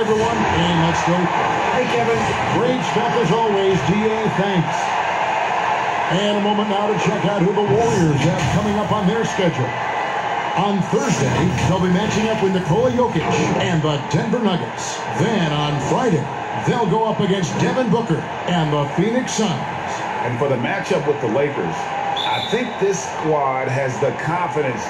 everyone. And let's go. Hey, Kevin. Great stuff as always, DA. Thanks. And a moment now to check out who the Warriors have coming up on their schedule. On Thursday, they'll be matching up with Nikola Jokic and the Denver Nuggets. Then on Friday, they'll go up against Devin Booker and the Phoenix Suns. And for the matchup with the Lakers, I think this squad has the confidence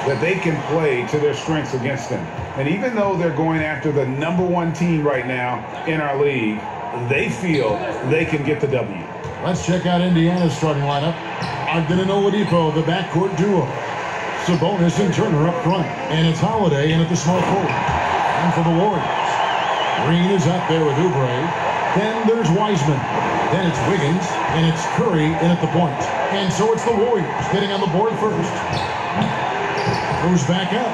that they can play to their strengths against them. And even though they're going after the #1 team right now in our league, they feel they can get the W. Let's check out Indiana's starting lineup. Ogden and Oladipo, the backcourt duo. Sabonis and Turner up front. And it's Holiday in at the small forward. And for the Warriors, Green is up there with Oubre. Then there's Wiseman. Then it's Wiggins. And it's Curry in at the point. And so it's the Warriors getting on the board first. Goes back up.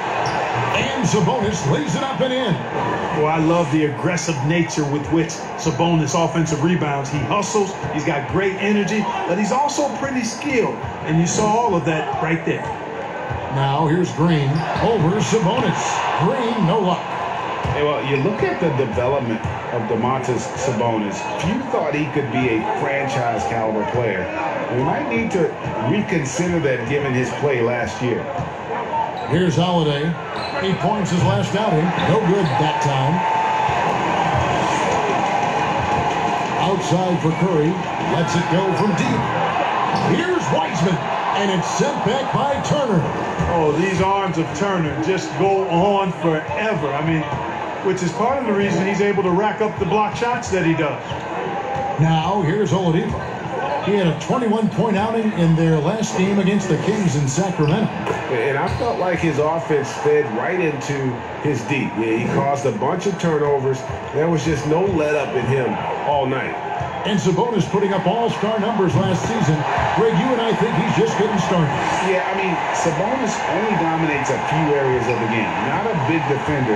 And Sabonis lays it up and in. Well, I love the aggressive nature with which Sabonis offensive rebounds. He hustles. He's got great energy. But he's also pretty skilled. And you saw all of that right there. Now here's Green over Sabonis. Green, no luck. Hey, well, you look at the development of Domantas Sabonis. If you thought he could be a franchise caliber player, we might need to reconsider that given his play last year. Here's Holiday. 8 points his last outing. No good that time. Outside for Curry. Lets it go from deep. Here's Wiseman. And it's sent back by Turner. Oh, these arms of Turner just go on forever. I mean, which is part of the reason he's able to rack up the block shots that he does. Now, here's Oladipo. He had a 21-point outing in their last game against the Kings in Sacramento. And I felt like his offense fed right into his D. Yeah, he caused a bunch of turnovers. There was just no let-up in him all night. And Sabonis putting up all-star numbers last season. Greg, you and I think he's just getting started. Yeah, I mean, Sabonis only dominates a few areas of the game. Not a big defender,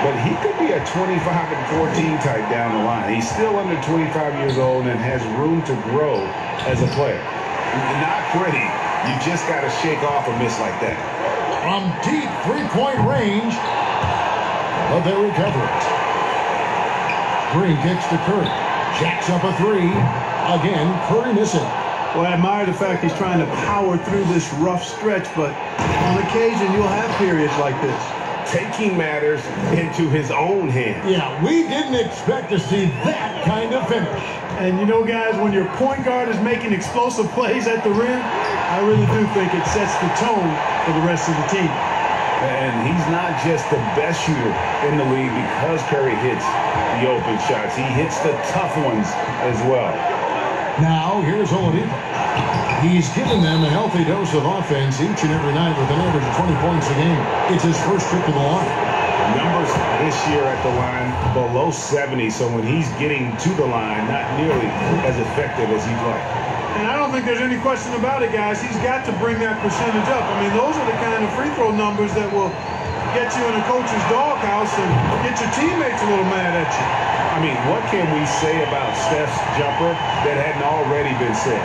but he could be a 25-14 type down the line. He's still under 25 years old and has room to grow as a player. Not pretty. You just got to shake off a miss like that. From deep three-point range, but they recover it. Green kicks to Curry. Jacks up a three. Again, Curry missing. Well, I admire the fact he's trying to power through this rough stretch, but on occasion you'll have periods like this. Taking matters into his own hands. Yeah, we didn't expect to see that kind of finish. And you know, guys, when your point guard is making explosive plays at the rim, I really do think it sets the tone for the rest of the team. And he's not just the best shooter in the league because Curry hits the open shots. He hits the tough ones as well. Now, here's Oladipo. He's given them a healthy dose of offense each and every night with an average of 20 points a game. It's his first trip to the line. Numbers this year at the line below 70, so when he's getting to the line, not nearly as effective as he'd like. And I don't think there's any question about it, guys. He's got to bring that percentage up. I mean, those are the kind of free throw numbers that will get you in a coach's doghouse and get your teammates a little mad at you. I mean, what can we say about Steph's jumper that hadn't already been said?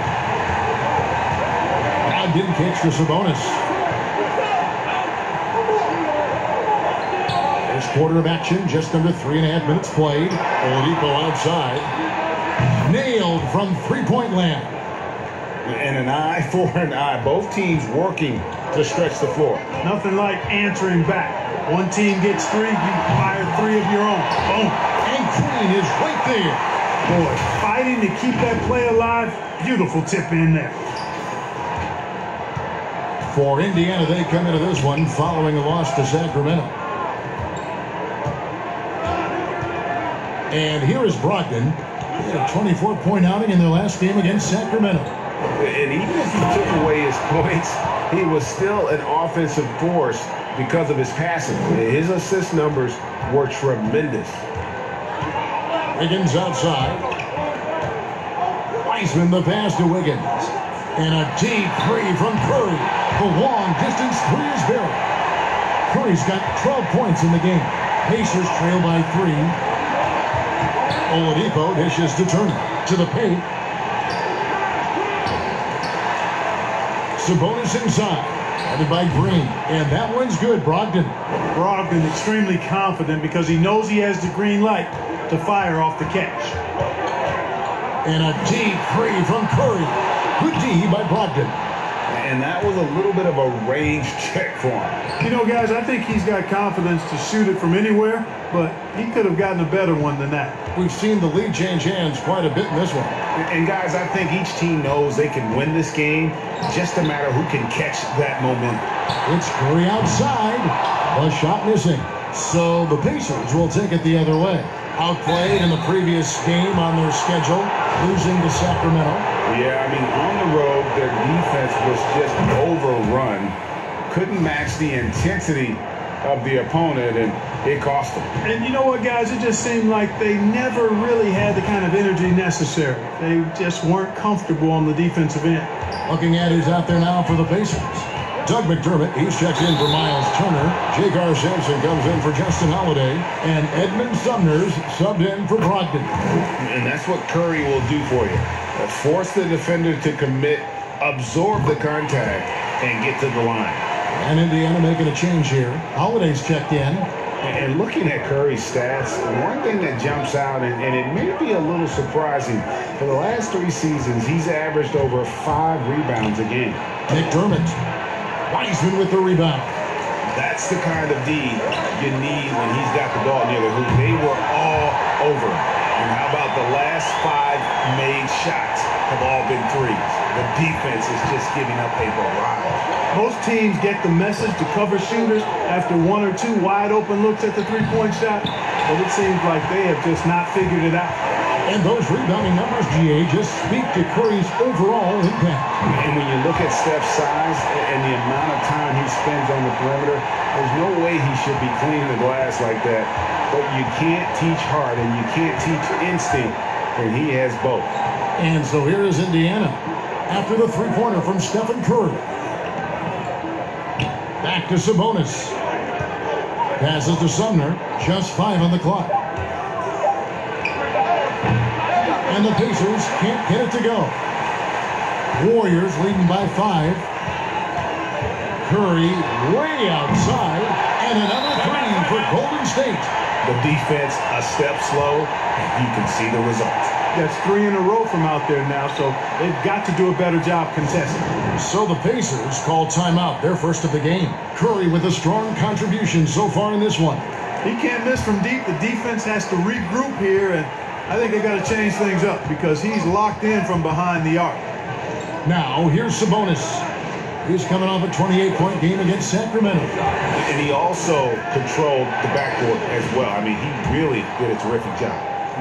Didn't catch for Sabonis. First quarter of action, just under 3.5 minutes played. Oladipo outside. Nailed from three-point land. And an eye for an eye. Both teams working to stretch the floor. Nothing like answering back. One team gets three, you fire three of your own. Boom. And Green is right there. Boy, fighting to keep that play alive. Beautiful tip in there. For Indiana, they come into this one following a loss to Sacramento. And here is Brogdon. He had a 24-point outing in their last game against Sacramento. And even if he took away his points, he was still an offensive force because of his passing. His assist numbers were tremendous. Wiggins outside. Wiseman the pass to Wiggins. And a deep three from Curry. The long distance three is buried. Curry's got 12 points in the game. Pacers trail by 3. Oladipo dishes to Turner. To the paint. Sabonis inside. Headed by Green. And that one's good. Brogdon. Brogdon extremely confident because he knows he has the green light to fire off the catch. And a deep three from Curry. Good D by Brogdon. And that was a little bit of a range check for him. You know, guys, I think he's got confidence to shoot it from anywhere, but he could have gotten a better one than that. We've seen the lead change hands quite a bit in this one. And guys, I think each team knows they can win this game, just a matter who can catch that momentum. It's Curry outside. A shot missing. So the Pacers will take it the other way. Outplayed in the previous game on their schedule, losing to Sacramento. Yeah, I mean, on the road, their defense was just overrun. Couldn't match the intensity of the opponent, and it cost them. And you know what, guys? It just seemed like they never really had the kind of energy necessary. They just weren't comfortable on the defensive end. Looking at who's out there now for the Pacers. Doug McDermott, he's checked in for Miles Turner. J.K. Sampson comes in for Justin Holiday. And Edmund Sumner's subbed in for Brogdon. And that's what Curry will do for you. Force the defender to commit, absorb the contact, and get to the line. And Indiana making a change here. Holiday's checked in. And looking at Curry's stats, one thing that jumps out, and it may be a little surprising, for the last 3 seasons, he's averaged over 5 rebounds a game. McDermott. Wiseman with the rebound. That's the kind of D you need when he's got the ball near the hoop. They were all over him. And how about the last 5 made shots have all been threes? The defense is just giving up a barrage. Most teams get the message to cover shooters after 1 or 2 wide open looks at the three-point shot, but it seems like they have just not figured it out. And those rebounding numbers, GA, just speak to Curry's overall impact. And when you look at Steph's size and the amount of time he spends on the perimeter, there's no way he should be cleaning the glass like that. But you can't teach heart and you can't teach instinct, and he has both. And so here is Indiana after the three-pointer from Stephen Curry. Back to Sabonis. Passes to Sumner. Just 5 on the clock. And the Pacers can't get it to go. Warriors leading by 5. Curry way outside. And another 3 for Golden State. The defense a step slow, and you can see the results. That's 3 in a row from out there now, so they've got to do a better job contesting. So the Pacers call timeout, their first of the game. Curry with a strong contribution so far in this one. He can't miss from deep. The defense has to regroup here, and I think they got to change things up because he's locked in from behind the arc. Now, here's Sabonis. He's coming off a 28-point game against Sacramento. And he also controlled the backcourt as well. I mean, he really did a terrific job.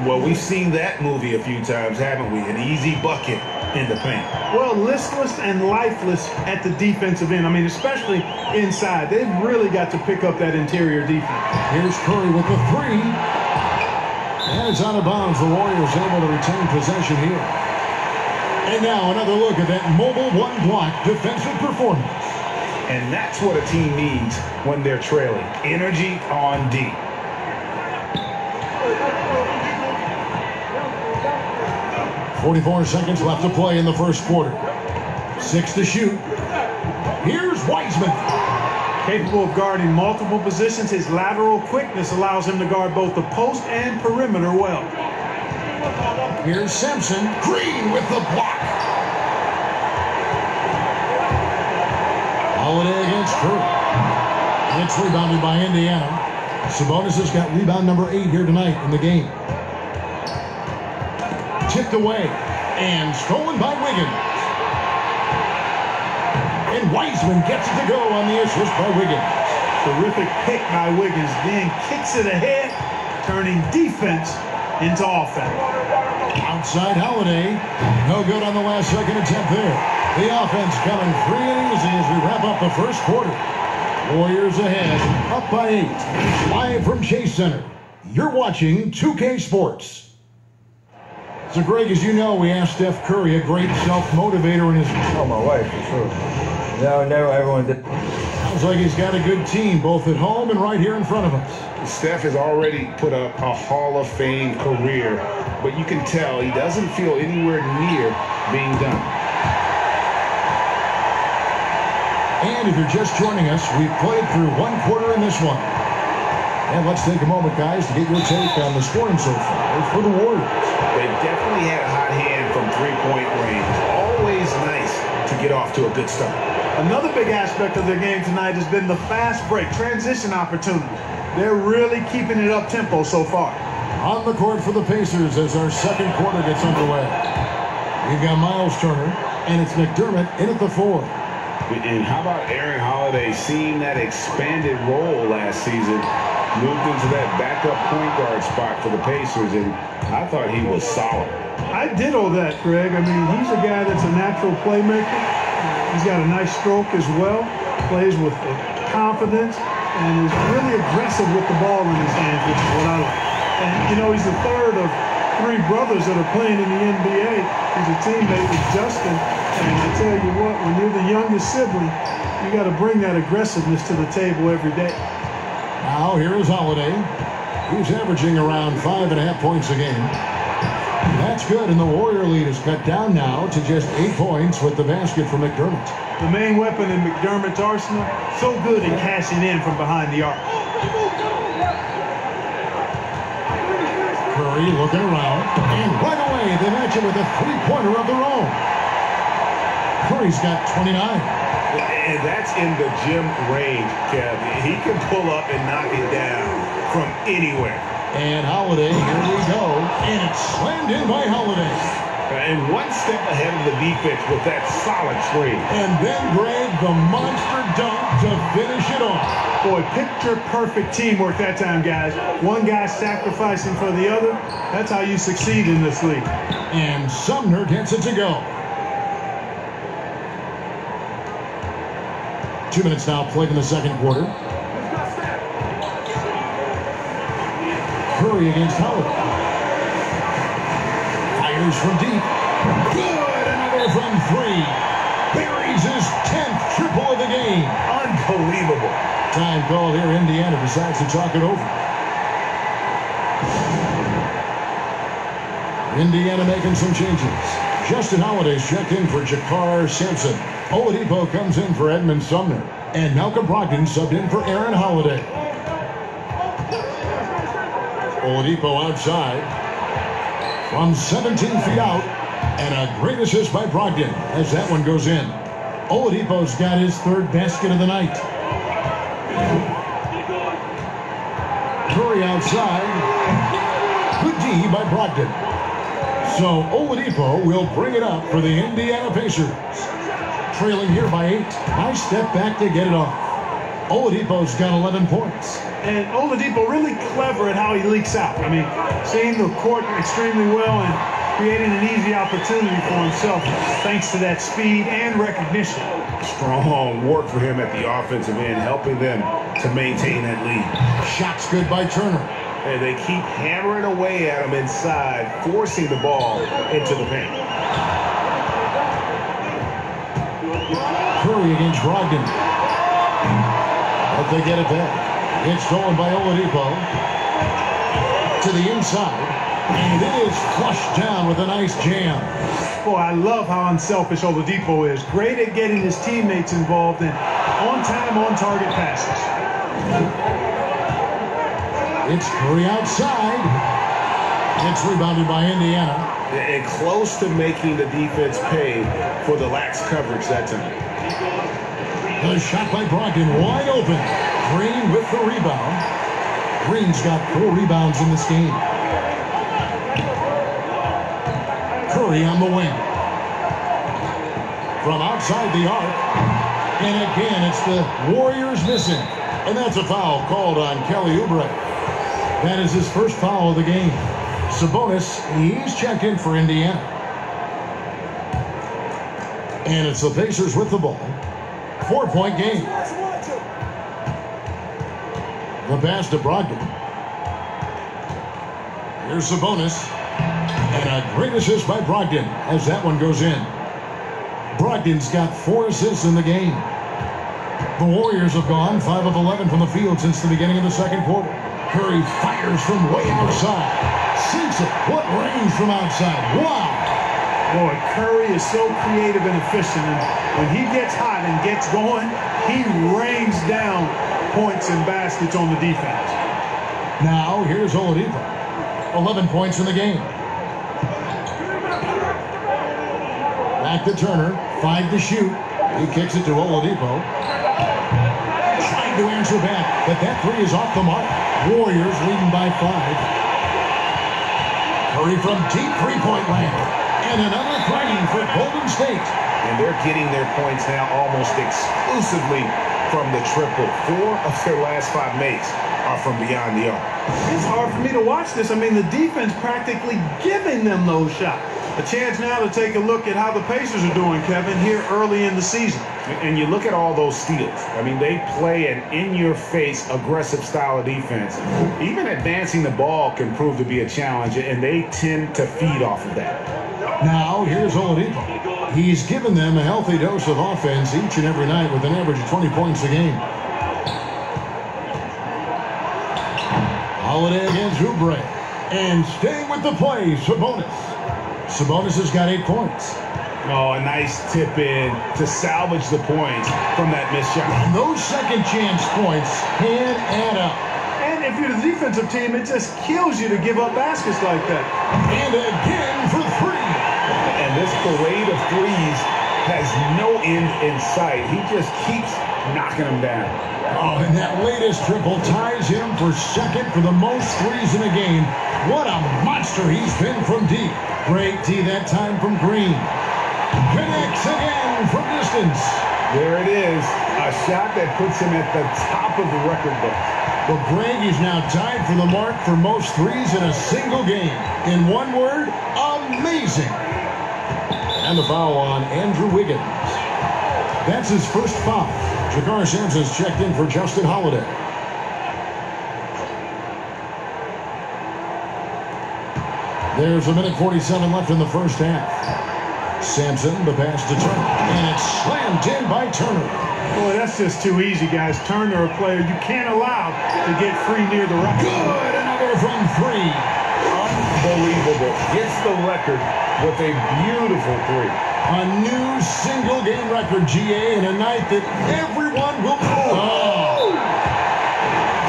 Well, we've seen that movie a few times, haven't we? An easy bucket in the paint. Well, listless and lifeless at the defensive end. I mean, especially inside. They've really got to pick up that interior defense. Here's Curry with the 3. And it's out of bounds. The Warriors able to retain possession here. And now another look at that mobile one-block defensive performance. And that's what a team needs when they're trailing. Energy on D. .44 seconds left to play in the first quarter. 6 to shoot. Here's Wiseman. Capable of guarding multiple positions, his lateral quickness allows him to guard both the post and perimeter well. Here's Sampson. Green with the block. Holiday against Curry. It's rebounded by Indiana. Sabonis has got rebound number 8 here tonight in the game. Tipped away and stolen by Wiggins. And Wiseman gets it to go on the assist by Wiggins. Terrific pick by Wiggins, then kicks it ahead, turning defense into offense. Outside Holiday, no good on the last second attempt there. The offense coming free and easy as we wrap up the first quarter. Warriors ahead, up by 8. Live from Chase Center, you're watching 2K Sports. So, Greg, as you know, we asked Steph Curry, a great self-motivator in his... Oh, my wife, for sure. No, everyone did. Sounds like he's got a good team, both at home and right here in front of us. Steph has already put up a Hall of Fame career, but you can tell he doesn't feel anywhere near being done. And if you're just joining us, we've played through one quarter in this one. And let's take a moment, guys, to get your take on the scoring so far for the Warriors. They've definitely had a hot hand from three-point range. Always nice to get off to a good start. Another big aspect of their game tonight has been the fast break, transition opportunity. They're really keeping it up-tempo so far. On the court for the Pacers as our second quarter gets underway. We've got Miles Turner, and it's McDermott in at the 4. And how about Aaron Holiday seeing that expanded role last season? Moved into that backup point guard spot for the Pacers, and I thought he was solid. I ditto that, Greg. I mean, he's a guy that's a natural playmaker. He's got a nice stroke as well, plays with confidence, and is really aggressive with the ball in his hands, which is what I like. And, you know, he's the third of 3 brothers that are playing in the NBA. He's a teammate with Justin, and I tell you what, when you're the youngest sibling, you got to bring that aggressiveness to the table every day. Now, here is Holiday. He's averaging around 5.5 points a game. That's good, and the Warrior lead is cut down now to just 8 points with the basket from McDermott. The main weapon in McDermott's arsenal, so good at cashing in from behind the arc. Curry looking around, and right away they match it with a three-pointer of their own. Curry's got 29. And that's in the gym range, Kev. He can pull up and knock it down from anywhere. And Holiday, here we go. And it's slammed in by Holiday. And one step ahead of the defense with that solid screen. And then Greg, the monster dunk to finish it off. Boy, picture-perfect teamwork that time, guys. One guy sacrificing for the other. That's how you succeed in this league. And Sumner gets it to go. 2 minutes now played in the second quarter. Curry against Howard. Fires from deep. Good, another from 3. Buries his 10th triple of the game. Unbelievable. Time called here. Indiana decides to talk it over. Indiana making some changes. Justin Holiday's checked in for Jakar Sampson. Oladipo comes in for Edmund Sumner. And Malcolm Brogdon subbed in for Aaron Holiday. Oladipo outside. From 17 feet out. And a great assist by Brogdon as that one goes in. Oladipo's got his 3rd basket of the night. Curry outside. Good D by Brogdon. So Oladipo will bring it up for the Indiana Pacers. Trailing here by 8. Nice step back to get it off. Oladipo's got 11 points. And Oladipo really clever at how he leaks out. I mean, seeing the court extremely well and creating an easy opportunity for himself thanks to that speed and recognition. Strong work for him at the offensive end, helping them to maintain that lead. Shots good by Turner. And they keep hammering away at him inside, forcing the ball into the paint. Curry against Brogdon. But they get it back. It's stolen by Oladipo. To the inside. And it is flushed down with a nice jam. Boy, I love how unselfish Oladipo is. Great at getting his teammates involved in on-time, on-target passes. It's Curry outside. It's rebounded by Indiana. And close to making the defense pay for the lax coverage that time. The shot by Brogdon, wide open. Green with the rebound. Green's got 4 rebounds in this game. Curry on the wing. From outside the arc. And again, it's the Warriors missing. And that's a foul called on Kelly Oubre. That is his first foul of the game. Sabonis, he's checked in for Indiana. And it's the Pacers with the ball. 4-point game. The pass to Brogdon. Here's Sabonis. And a great assist by Brogdon as that one goes in. Brogdon's got 4 assists in the game. The Warriors have gone 5 of 11 from the field since the beginning of the second quarter. Curry fires from way outside. Sinks it. What range from outside. Wow. Boy, Curry is so creative and efficient, and when he gets hot and gets going, he rains down points and baskets on the defense. Now, here's Oladipo. 11 points in the game. Back to Turner. 5 to shoot. He kicks it to Oladipo. Trying to answer back, but that three is off the mark. Warriors leading by 5. Curry from deep three-point land. And another three for Golden State. And they're getting their points now almost exclusively from the triple. 4 of their last 5 makes are from beyond the arc. It's hard for me to watch this. I mean, the defense practically giving them those shots. A chance now to take a look at how the Pacers are doing, Kevin, here early in the season. And you look at all those steals. I mean, they play an in-your-face, aggressive style of defense. Even advancing the ball can prove to be a challenge, and they tend to feed off of that. Now, here's Oladipo. He's given them a healthy dose of offense each and every night with an average of 20 points a game. Holiday against Oubre. And staying with the play, Sabonis. Sabonis has got 8 points. Oh, a nice tip in to salvage the points from that missed shot. And those second chance points can add up. And if you're the defensive team, it just kills you to give up baskets like that. And again for 3. And this parade of threes has no end in sight. He just keeps knocking them down. Oh, and that latest triple ties him for second for the most threes in a game. What a monster he's been from deep. Great D that time from Green. Connects again from distance. There it is. A shot that puts him at the top of the record book. Well, Greg is now tied for the mark for most threes in a single game. In one word, amazing. And the foul on Andrew Wiggins. That's his first foul. Jakar Sampson's checked in for Justin Holiday. There's 1:47 left in the first half. Sampson, the pass to Turner. And it's slammed in by Turner. Boy, that's just too easy, guys. Turner, a player you can't allow to get free near the rack. Good, another from 3. Unbelievable. Gets the record with a beautiful 3. A new single-game record, GA, in a night that everyone will pull. Oh.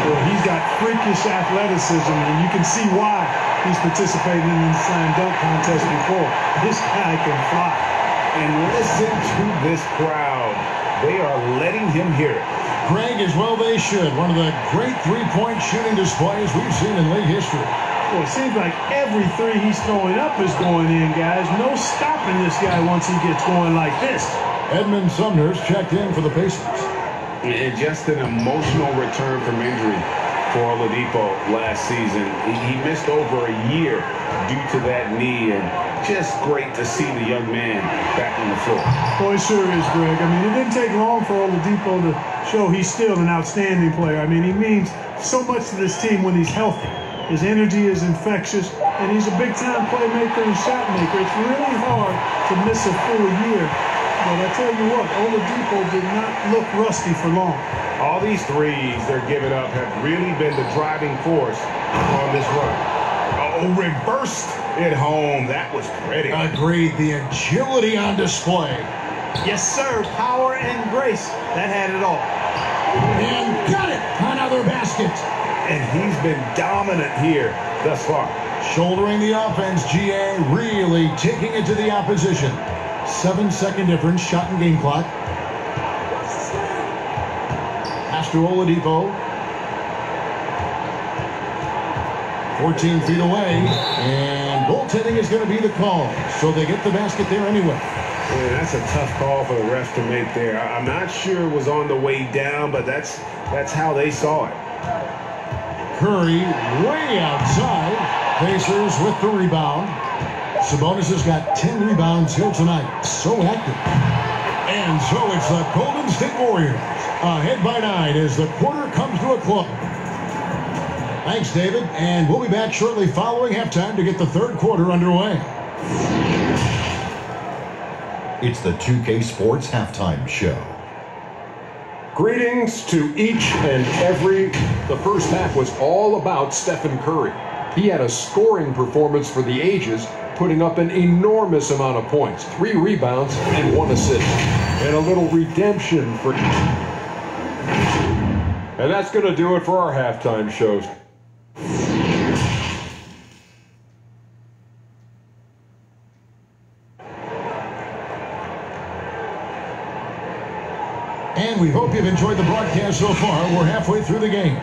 Well, he's got freakish athleticism, and you can see why he's participated in the slam dunk contest before. This guy can fly. And listen to this crowd. They are letting him hear it. Greg, as well they should. One of the great three-point shooting displays we've seen in league history. Well, it seems like every three he's throwing up is going in, guys. No stopping this guy once he gets going like this. Edmund Sumner's checked in for the Pacers. And just an emotional return from injury for Oladipo last season. He missed over a year due to that knee, and just great to see the young man back on the floor. Boy, it sure is, Greg. I mean, it didn't take long for Oladipo to show he's still an outstanding player. I mean, he means so much to this team when he's healthy. His energy is infectious, and he's a big-time playmaker and shot maker. It's really hard to miss a full year. But I tell you what, Oladipo did not look rusty for long. All these threes they're giving up have really been the driving force on this run. Oh, reversed it home. That was pretty. Agreed. The agility on display. Yes, sir. Power and grace. That had it all. And got it. Another basket. And he's been dominant here thus far. Shouldering the offense, GA really taking it to the opposition. 7-second difference, shot and game clock. Pass to Oladipo. 14 feet away. And goaltending is going to be the call. So they get the basket there anyway. Yeah, that's a tough call for the refs to make there. I'm not sure it was on the way down, but that's how they saw it. Curry way outside. Pacers with the rebound. Sabonis has got 10 rebounds here tonight. So active. And so it's the Golden State Warriors ahead by 9 as the quarter comes to a close. Thanks, David. And we'll be back shortly following halftime to get the third quarter underway. It's the 2K Sports Halftime Show. Greetings to each and every. The first half was all about Stephen Curry. He had a scoring performance for the ages, putting up an enormous amount of points, 3 rebounds and 1 assist. And a little redemption for... And that's going to do it for our halftime shows. And we hope you've enjoyed the broadcast so far. We're halfway through the game.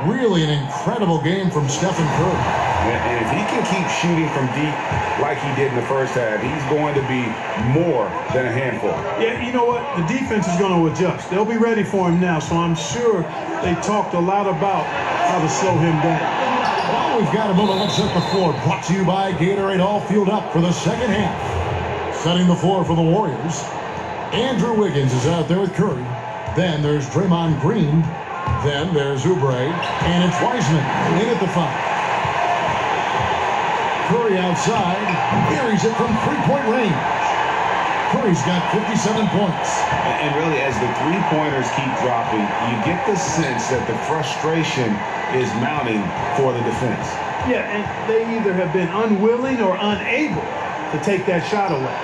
Really an incredible game from Stephen Curry. And if he can keep shooting from deep like he did in the first half, he's going to be more than a handful. Yeah, you know what? The defense is going to adjust. They'll be ready for him now, so I'm sure they talked a lot about how to slow him down. Well, we've got a moment. Let's set the floor. Brought to you by Gatorade. All fueled up for the second half. Setting the floor for the Warriors. Andrew Wiggins is out there with Curry. Then there's Draymond Green. Then there's Oubre. And it's Wiseman in at the 5. Curry outside. Buries it from three-point range. Curry's got 57 points. And really, as the three-pointers keep dropping, you get the sense that the frustration is mounting for the defense. Yeah, and they either have been unwilling or unable to take that shot away.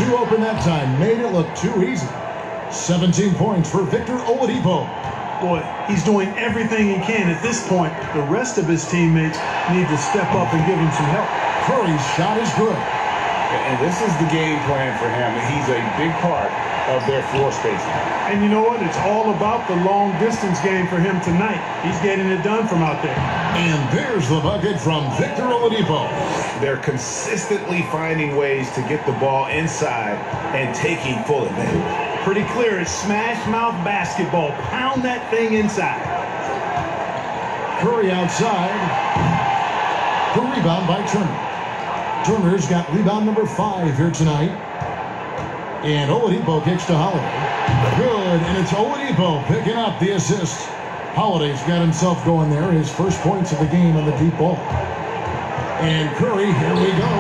Too open that time. Made it look too easy. 17 points for Victor Oladipo. Boy, he's doing everything he can. At this point, the rest of his teammates need to step up and give him some help. Curry's shot is good. And this is the game plan for him. He's a big part of their floor spacing. And you know what? It's all about the long-distance game for him tonight. He's getting it done from out there. And there's the bucket from Victor Oladipo. They're consistently finding ways to get the ball inside and taking full advantage. Pretty clear. It's smash-mouth basketball. Pound that thing inside. Curry outside. The rebound by Turner. Turner's got rebound number 5 here tonight. And Oladipo kicks to Holiday. Good, and it's Oladipo picking up the assist. Holiday's got himself going there. His first points of the game on the deep ball. And Curry, here we go.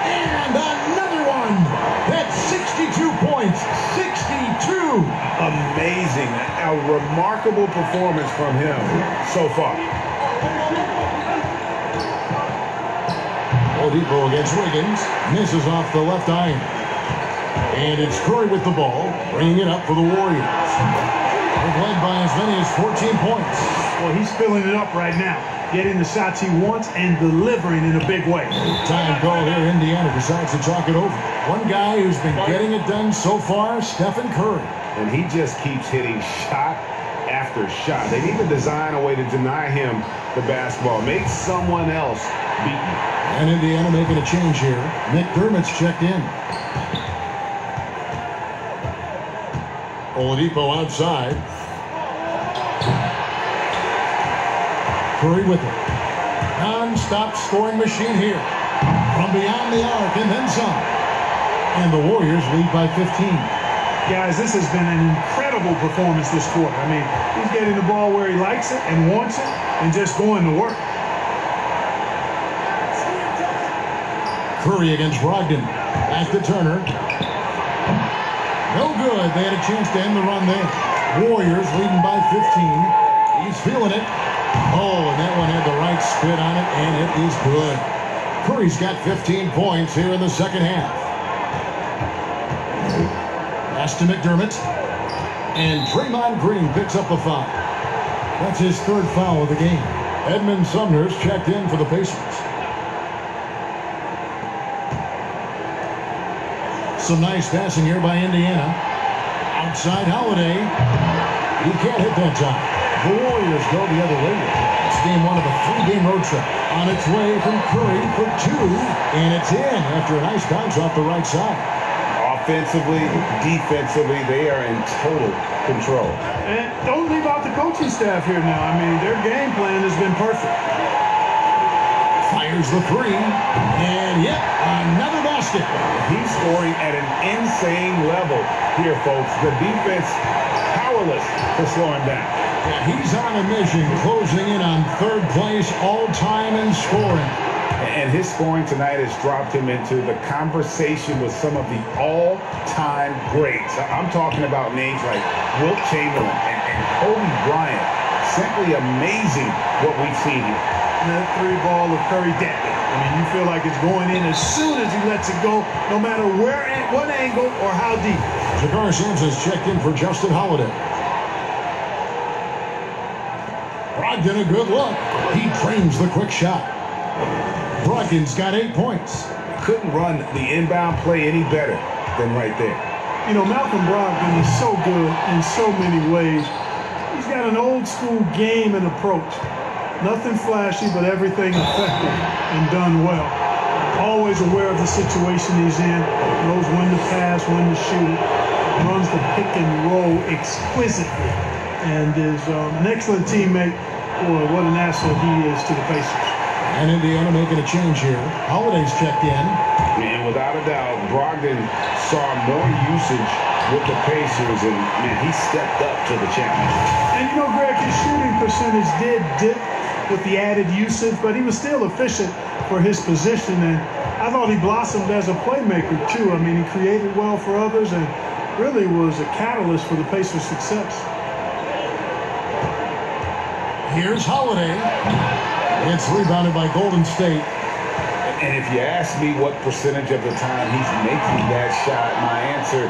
And another one. That's 62 points. 62. Amazing. A remarkable performance from him so far. Oladipo against Wiggins. Misses off the left iron. And it's Curry with the ball. Bringing it up for the Warriors. They're led by as many as 14 points. Well, he's filling it up right now. Getting the shots he wants and delivering in a big way. Time call here. Indiana decides to talk it over. One guy who's been getting it done so far, Stephen Curry. And he just keeps hitting shot after shot. They need to design a way to deny him the basketball. Make someone else beat him. And Indiana making a change here. McDermott's checked in. Oladipo outside. Curry with it. Non-stop scoring machine here. From beyond the arc and then some. And the Warriors lead by 15. Guys, this has been an incredible performance this quarter. I mean, he's getting the ball where he likes it and wants it and just going to work. Curry against Brogdon. Back to Turner. No good. They had a chance to end the run there. Warriors leading by 15. He's feeling it. Oh, and that one had the right spin on it, and it is good. Curry's got 15 points here in the second half. Pass to McDermott. And Draymond Green picks up the foul. That's his 3rd foul of the game. Edmund Sumner's checked in for the Pacers. Some nice passing here by Indiana. Outside Holiday. He can't hit that time. The Warriors go the other way. It's game 1 of a 3-game road trip. On its way from Curry for 2. And it's in after a nice bounce off the right side. Offensively, defensively, they are in total control. And don't leave out the coaching staff here now. I mean, their game plan has been perfect. Fires the 3. And yep, another basket. He's scoring at an insane level here, folks. The defense powerless to slow him down. Yeah, he's on a mission, closing in on 3rd place all-time in scoring. And his scoring tonight has dropped him into the conversation with some of the all-time greats. I'm talking about names like Wilt Chamberlain and Kobe Bryant. Simply amazing what we've seen here. that three ball of Curry deadly. I mean, you feel like it's going in as soon as he lets it go, no matter where, at what angle, or how deep. Shakar Sampson's checked in for Justin Holiday. Brogdon, a good look. He frames the quick shot. Brogdon's got 8 points. Couldn't run the inbound play any better than right there. You know, Malcolm Brogdon is so good in so many ways. He's got an old school game and approach. Nothing flashy, but everything effective and done well. Always aware of the situation he's in. Knows when to pass, when to shoot. Runs the pick and roll exquisitely. And is an excellent teammate. Boy, what an asset he is to the Pacers. And Indiana making a change here. Holiday's checked in. And without a doubt, Brogdon saw more usage with the Pacers, and man, he stepped up to the challenge. And you know, Greg, his shooting percentage did dip with the added usage, but he was still efficient for his position, and I thought he blossomed as a playmaker too. I mean, he created well for others and really was a catalyst for the Pacers' success. Here's Holiday. It's rebounded by Golden State. And if you ask me what percentage of the time he's making that shot, my answer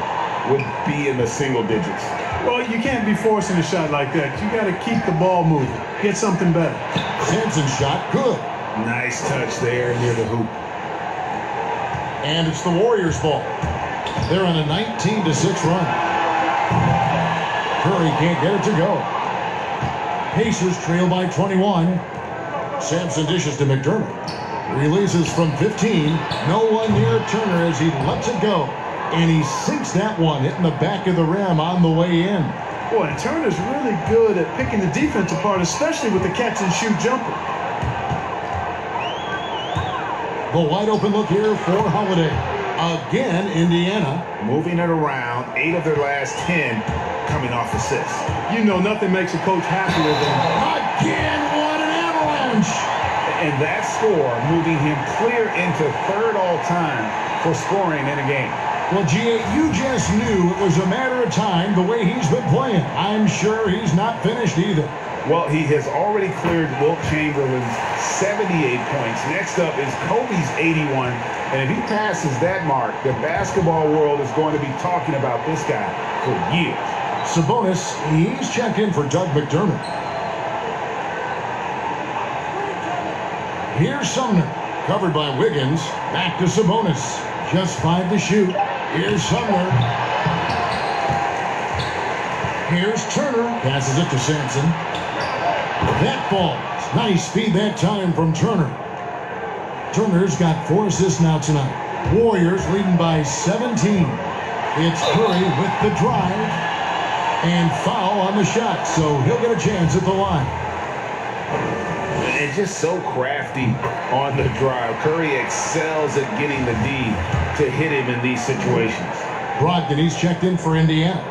would be in the single digits. Well, you can't be forcing a shot like that. You got to keep the ball moving. Get something better. Sampson's shot, good. Nice touch there near the hoop. And it's the Warriors' ball. They're on a 19-6 run. Curry can't get it to go. Pacers trail by 21. Sampson dishes to McDermott. Releases from 15. No one near Turner as he lets it go. And he sinks that one, hitting the back of the rim on the way in. Boy, Turner's really good at picking the defense apart, especially with the catch-and-shoot jumper. The wide open look here for Holiday. Again, Indiana. Moving it around, 8 of their last 10 coming off assists. You know nothing makes a coach happier than Again, what an avalanche! And that score moving him clear into 3rd all-time for scoring in a game. Well, G.A., you just knew it was a matter of time the way he's been playing. I'm sure he's not finished either. Well, he has already cleared Wilt Chamberlain's 78 points. Next up is Kobe's 81. And if he passes that mark, the basketball world is going to be talking about this guy for years. Sabonis, he's checked in for Doug McDermott. Here's Sumner, covered by Wiggins. Back to Sabonis. Just 5 to shoot. Here's Sumner. Here's Turner. Passes it to Sampson. That falls. Nice speed that time from Turner. Turner's got 4 assists now tonight. Warriors leading by 17. It's Curry with the drive. And foul on the shot, so he'll get a chance at the line. And just so crafty on the drive. Curry excels at getting the D to hit him in these situations. Brogdon, he's checked in for Indiana.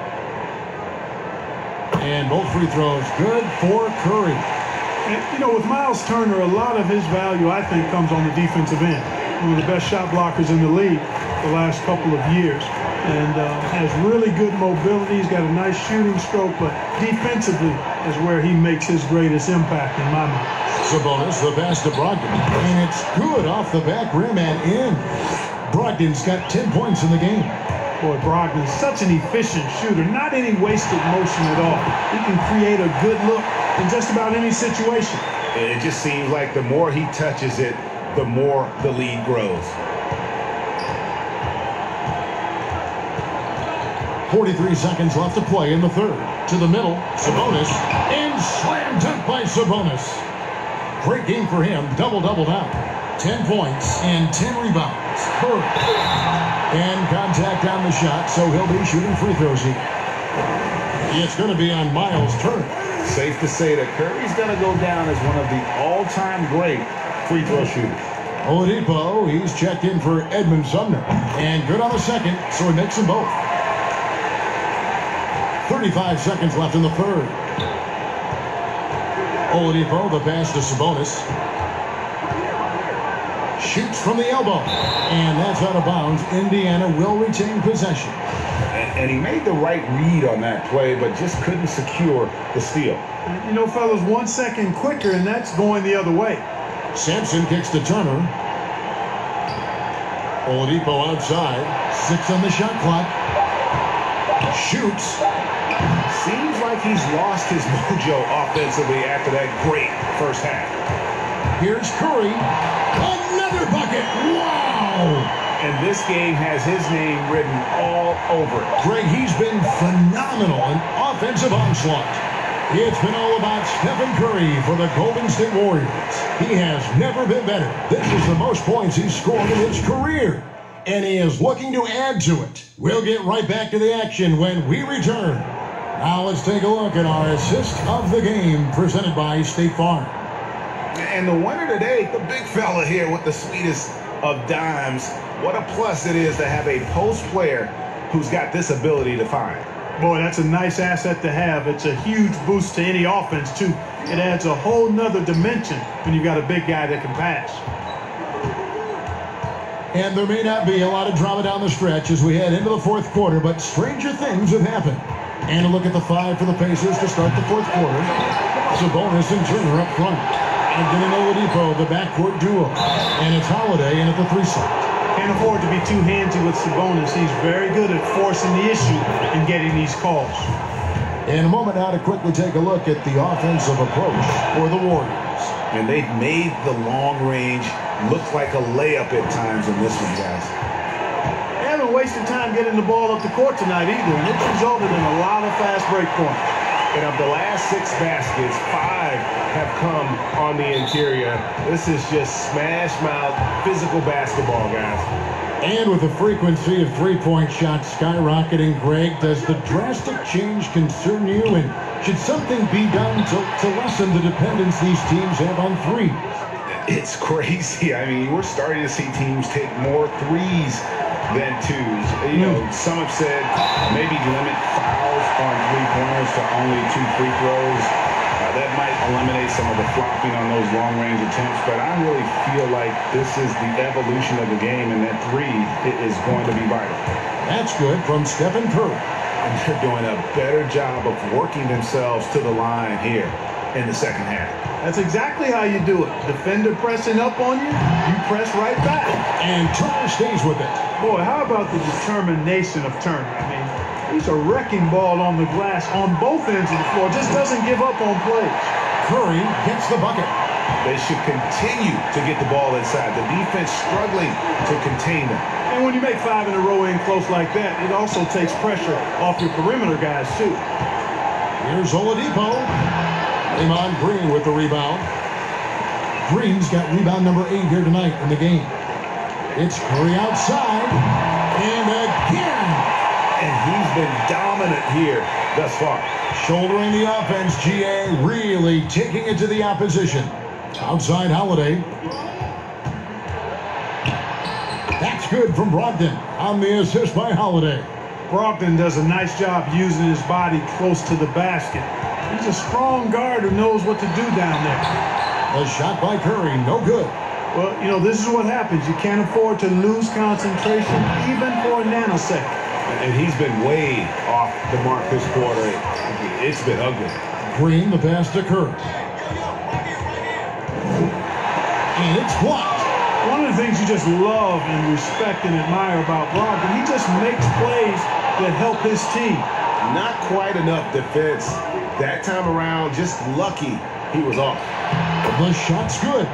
And both free throws good for Curry. And, you know, with Miles Turner, a lot of his value, I think, comes on the defensive end. One of the best shot blockers in the league the last couple of years. And has really good mobility. He's got a nice shooting stroke, but defensively is where he makes his greatest impact in my mind. Sabonis, the pass to Brogdon. And it's good off the back rim and in. Brogdon's got 10 points in the game. Boy, Brogdon's such an efficient shooter. Not any wasted motion at all. He can create a good look in just about any situation. It just seems like the more he touches it, the more the lead grows. 43 seconds left to play in the third. To the middle, Sabonis. And slam dunk by Sabonis. Great game for him. Double-double now. 10 points and 10 rebounds. Curry. And contact on the shot, so he'll be shooting free throws here. It's going to be on Miles Turner. Safe to say that Curry's going to go down as one of the all-time great free throw shooters. Oladipo, he's checked in for Edmund Sumner. And good on the second, so he makes them both. 35 seconds left in the third. Oladipo, the pass to Sabonis. Shoots from the elbow. And that's out of bounds. Indiana will retain possession. And he made the right read on that play, but just couldn't secure the steal. You know, fellas, 1 second quicker, and that's going the other way. Sampson kicks to Turner. Oladipo outside. 6 on the shot clock. Shoots. Seems like he's lost his mojo offensively after that great first half. Here's Curry. Another bucket. Wow! And this game has his name written all over it. Greg, he's been phenomenal in offensive onslaught. It's been all about Stephen Curry for the Golden State Warriors. He has never been better. This is the most points he's scored in his career. And he is looking to add to it. We'll get right back to the action when we return. Now let's take a look at our assist of the game presented by State Farm. And the winner today, the big fella here with the sweetest of dimes. What a plus it is to have a post player who's got this ability to find. Boy, that's a nice asset to have. It's a huge boost to any offense, too. It adds a whole nother dimension when you've got a big guy that can pass. And there may not be a lot of drama down the stretch as we head into the fourth quarter, but stranger things have happened. And a look at the 5 for the Pacers to start the fourth quarter. Sabonis and Turner up front. Ogden and Oladipo, the backcourt duo. And it's Holiday in at the 3 slot. Can't afford to be too handsy with Sabonis. He's very good at forcing the issue and getting these calls. In a moment now to quickly take a look at the offensive approach for the Warriors. And they've made the long range look like a layup at times in this one, guys. They haven't wasted time getting the ball up the court tonight either, and it's resulted in a lot of fast break points. And of the last 6 baskets, 5 have come on the interior. This is just smash mouth physical basketball, guys. And with the frequency of three-point shots skyrocketing, Greg, does the drastic change concern you? And should something be done to lessen the dependence these teams have on threes? It's crazy. I mean, we're starting to see teams take more threes than 2s. You know, some have said maybe limit fouls on 3-pointers to only 2 free throws. That might eliminate some of the flopping on those long-range attempts, but I really feel like this is the evolution of the game, and that 3 is going to be vital. That's good from Stephen Curry. And they're doing a better job of working themselves to the line here in the second half. That's exactly how you do it. Defender pressing up on you, you press right back. And Turner stays with it. Boy, how about the determination of Turner? I mean, he's a wrecking ball on the glass on both ends of the floor. Just doesn't give up on plays. Curry gets the bucket. They should continue to get the ball inside. The defense struggling to contain them. And when you make 5 in a row in close like that, it also takes pressure off your perimeter guys, too. Here's Oladipo. Draymond Green with the rebound. Green's got rebound number 8 here tonight in the game. It's Curry outside. And again. And he's been dominant here thus far. Shouldering the offense, GA really taking it to the opposition. Outside Holiday. That's good from Brogdon on the assist by Holiday. Brogdon does a nice job using his body close to the basket. He's a strong guard who knows what to do down there. The shot by Curry, no good. Well, you know, this is what happens. You can't afford to lose concentration even for a nanosecond. And he's been way off the mark this quarter. It's been ugly. Green, the pass to Curry. And it's blocked. One of the things you just love and respect and admire about Brogdon, he just makes plays that help his team. Not quite enough defense. That time around, just lucky he was off. The shot's good.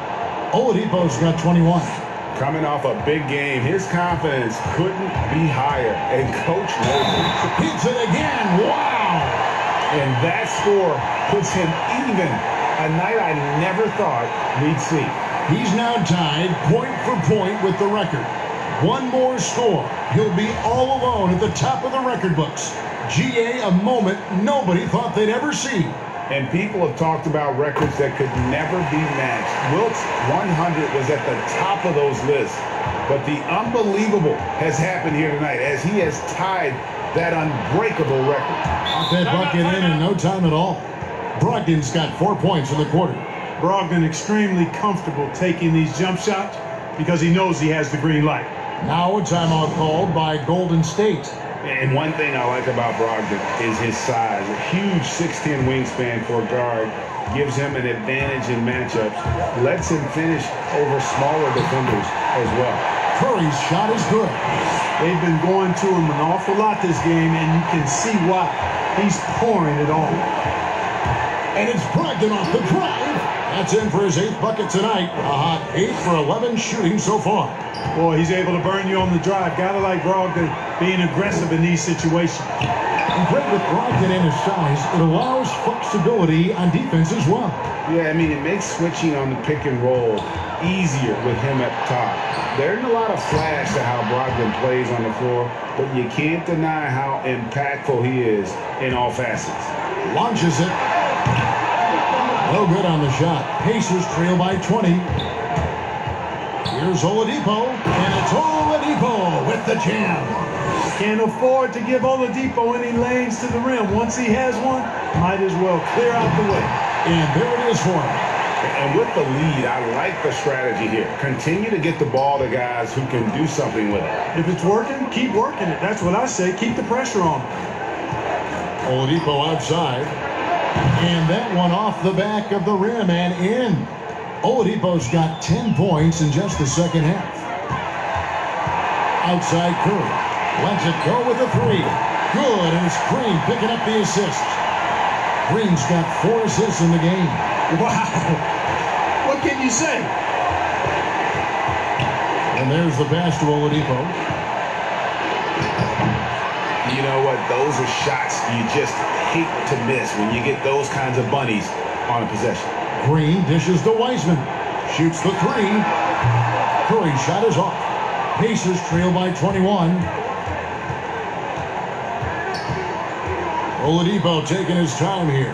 Oladipo's got 21. Coming off a big game, his confidence couldn't be higher. And Coach knows it. Hits it again. Wow. And that score puts him even. A night I never thought we'd see. He's now tied point for point with the record. One more score. He'll be all alone at the top of the record books. GA, a moment nobody thought they'd ever see. And people have talked about records that could never be matched. Wilt's 100 was at the top of those lists. But the unbelievable has happened here tonight as he has tied that unbreakable record. Got that bucket in no time at all. Brogdon's got 4 points in the quarter. Brogdon extremely comfortable taking these jump shots because he knows he has the green light. Now a timeout called by Golden State. And one thing I like about Brogdon is his size. A huge 6'10 wingspan for a guard gives him an advantage in matchups, lets him finish over smaller defenders as well. Curry's shot is good. They've been going to him an awful lot this game, and you can see why. He's pouring it on. And it's Brogdon off the drive. That's in for his 8th bucket tonight. A hot 8 for 11 shooting so far. Boy, he's able to burn you on the drive. Gotta like Brogdon being aggressive in these situations. And great with Brogdon and his size, it allows flexibility on defense as well. Yeah, I mean, it makes switching on the pick and roll easier with him at the top. There isn't a lot of flash to how Brogdon plays on the floor, but you can't deny how impactful he is in all facets. Launches it. No good on the shot. Pacers trail by 20. Here's Oladipo, and it's Oladipo with the jam. Can't afford to give Oladipo any lanes to the rim. Once he has one, might as well clear out the way. And there it is for him. And with the lead, I like the strategy here. Continue to get the ball to guys who can do something with it. If it's working, keep working it. That's what I say. Keep the pressure on him. Oladipo outside. And that one off the back of the rim and in. Oladipo's got 10 points in just the second half. Outside Curry. Lets it go with a 3. Good, and it's Green picking up the assist. Green's got 4 assists in the game. Wow. What can you say? And there's the pass to Oladipo. You know what? Those are shots you just hate to miss when you get those kinds of bunnies on a possession. Green dishes to Wiseman. Shoots the 3. Curry's shot is off. Pacers trail by 21. Oladipo taking his time here.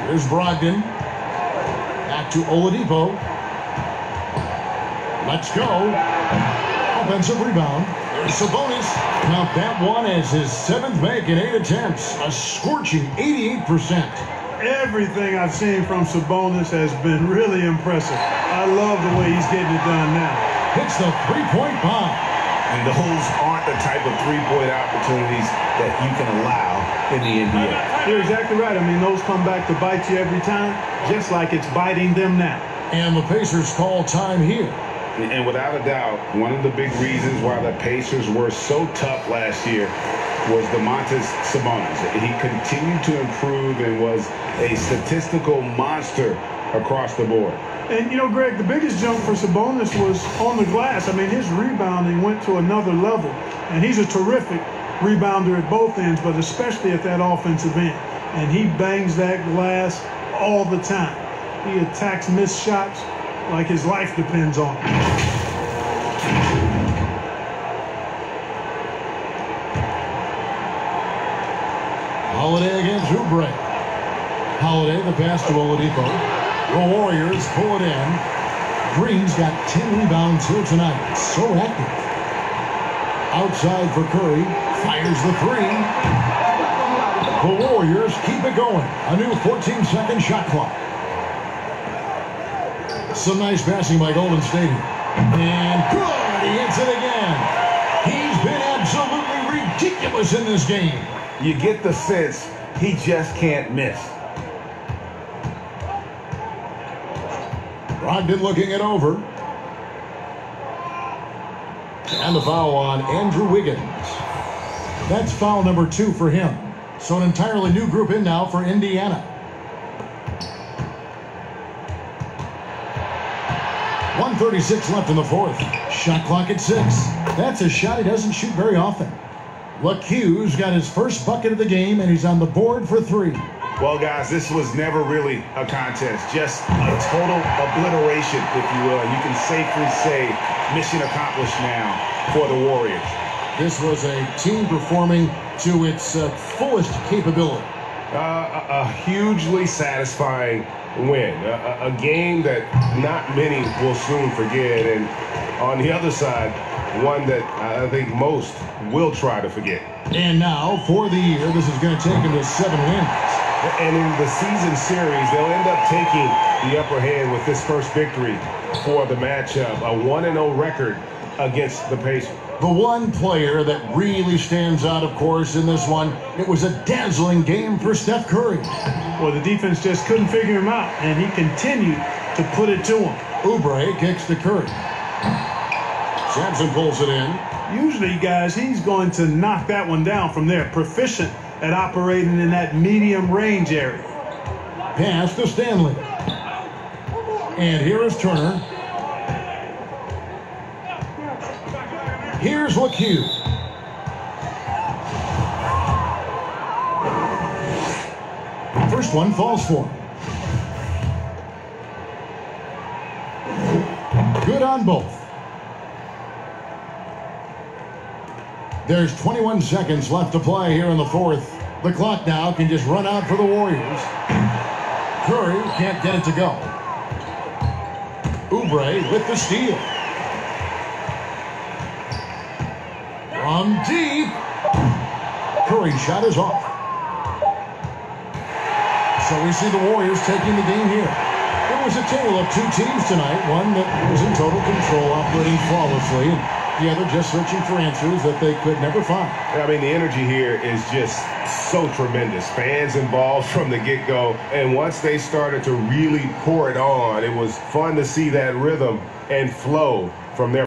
Here's Brogdon. Back to Oladipo. Let's go. Offensive rebound. There's Sabonis. Now that one is his 7th make in 8 attempts. A scorching 88%. Everything I've seen from Sabonis has been really impressive. I love the way he's getting it done now. Hits the 3-point bomb. And those aren't the type of three-point opportunities that you can allow in the NBA. You're exactly right. I mean, those come back to bite you every time, just like it's biting them now. And the Pacers call time here. And without a doubt, one of the big reasons why the Pacers were so tough last year was Domantas Sabonis. He continued to improve and was a statistical monster across the board. And, you know, Greg, the biggest jump for Sabonis was on the glass. I mean, his rebounding went to another level. And he's a terrific rebounder at both ends, but especially at that offensive end. And he bangs that glass all the time. He attacks missed shots like his life depends on it. Holiday against Oubre. Holiday, the pass to Oladipo. The Warriors pull it in. Green's got 10 rebounds here tonight. So active. Outside for Curry. Fires the 3. The Warriors keep it going. A new 14-second shot clock. Some nice passing by Golden State. And good! He hits it again. He's been absolutely ridiculous in this game. You get the sense he just can't miss. Brogdon looking it over. And the foul on Andrew Wiggins. That's foul number 2 for him. So an entirely new group in now for Indiana. 1:36 left in the 4th. Shot clock at 6. That's a shot he doesn't shoot very often. LeCue's got his first bucket of the game, and he's on the board for 3. Well, guys, this was never really a contest. Just a total obliteration, if you will. You can safely say mission accomplished now for the Warriors. This was a team performing to its fullest capability. A hugely satisfying win. A game that not many will soon forget. And on the other side, one that I think most will try to forget. And now, for the year, this is going to take him to 7 wins. And in the season series, they'll end up taking the upper hand with this first victory for the matchup. A 1-0 record against the Pacers. The one player that really stands out, of course, in this one, it was a dazzling game for Steph Curry. Well, the defense just couldn't figure him out, and he continued to put it to him. Oubre kicks to Curry. Sampson pulls it in. Usually, guys, he's going to knock that one down from there. Proficient at operating in that medium range area. Pass to Stanley. And here is Turner. Here's LeCue. First one falls for him. Good on both. There's 21 seconds left to play here in the fourth. The clock now can just run out for the Warriors. Curry can't get it to go. Oubre with the steal. From deep. Curry's shot is off. So we see the Warriors taking the game here. It was a tale of two teams tonight. One that was in total control, operating flawlessly, and the other just searching for answers that they could never find. I mean, the energy here is just so tremendous. Fans involved from the get-go, and once they started to really pour it on, it was fun to see that rhythm and flow from their